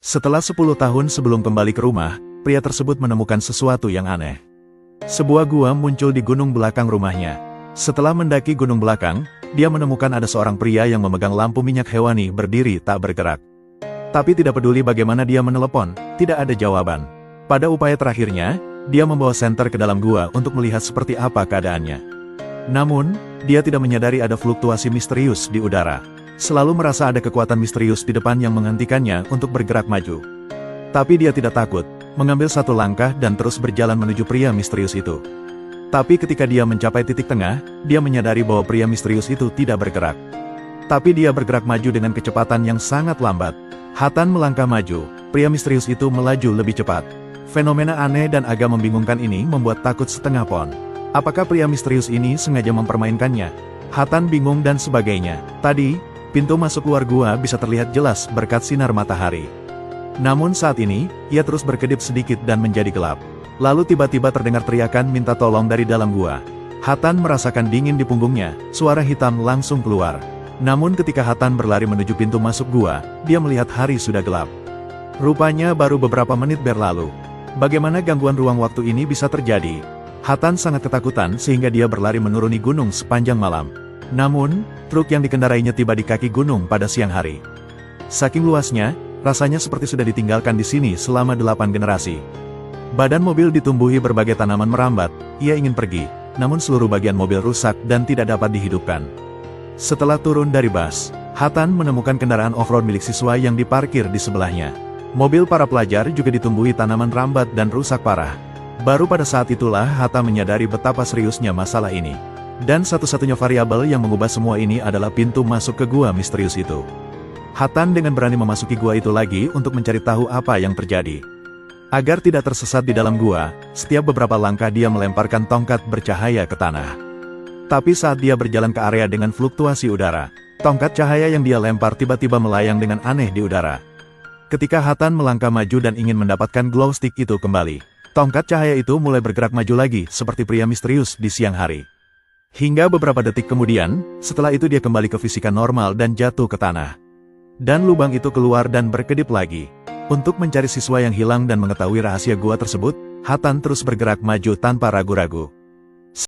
Setelah 10 tahun sebelum kembali ke rumah, pria tersebut menemukan sesuatu yang aneh. Sebuah gua muncul di gunung belakang rumahnya. Setelah mendaki gunung belakang, dia menemukan ada seorang pria yang memegang lampu minyak hewani berdiri tak bergerak. Tapi tidak peduli bagaimana dia menelepon, tidak ada jawaban. Pada upaya terakhirnya, dia membawa senter ke dalam gua untuk melihat seperti apa keadaannya. Namun, dia tidak menyadari ada fluktuasi misterius di udara. Selalu merasa ada kekuatan misterius di depan yang menghentikannya untuk bergerak maju. Tapi dia tidak takut, mengambil satu langkah dan terus berjalan menuju pria misterius itu. Tapi ketika dia mencapai titik tengah, dia menyadari bahwa pria misterius itu tidak bergerak. Tapi dia bergerak maju dengan kecepatan yang sangat lambat. Hatan melangkah maju, pria misterius itu melaju lebih cepat. Fenomena aneh dan agak membingungkan ini membuat takut setengah pon. Apakah pria misterius ini sengaja mempermainkannya? Hatan bingung dan sebagainya. Tadi, pintu masuk luar gua bisa terlihat jelas berkat sinar matahari. Namun saat ini, ia terus berkedip sedikit dan menjadi gelap. Lalu tiba-tiba terdengar teriakan minta tolong dari dalam gua. Hatan merasakan dingin di punggungnya, suara hitam langsung keluar. Namun ketika Hatan berlari menuju pintu masuk gua, dia melihat hari sudah gelap. Rupanya baru beberapa menit berlalu. Bagaimana gangguan ruang waktu ini bisa terjadi? Hatan sangat ketakutan sehingga dia berlari menuruni gunung sepanjang malam. Namun, truk yang dikendarainya tiba di kaki gunung pada siang hari. Saking luasnya, rasanya seperti sudah ditinggalkan di sini selama 8 generasi. Badan mobil ditumbuhi berbagai tanaman merambat, ia ingin pergi, namun seluruh bagian mobil rusak dan tidak dapat dihidupkan. Setelah turun dari bus, Hatan menemukan kendaraan off-road milik siswa yang diparkir di sebelahnya. Mobil para pelajar juga ditumbuhi tanaman rambat dan rusak parah. Baru pada saat itulah Hatan menyadari betapa seriusnya masalah ini. Dan satu-satunya variabel yang mengubah semua ini adalah pintu masuk ke gua misterius itu. Hatan dengan berani memasuki gua itu lagi untuk mencari tahu apa yang terjadi. Agar tidak tersesat di dalam gua, setiap beberapa langkah dia melemparkan tongkat bercahaya ke tanah. Tapi saat dia berjalan ke area dengan fluktuasi udara, tongkat cahaya yang dia lempar tiba-tiba melayang dengan aneh di udara. Ketika Hatan melangkah maju dan ingin mendapatkan glow stick itu kembali, tongkat cahaya itu mulai bergerak maju lagi seperti pria misterius di siang hari. Hingga beberapa detik kemudian, setelah itu dia kembali ke fisika normal dan jatuh ke tanah. Dan lubang itu keluar dan berkedip lagi. Untuk mencari siswa yang hilang dan mengetahui rahasia gua tersebut, Hatan terus bergerak maju tanpa ragu-ragu.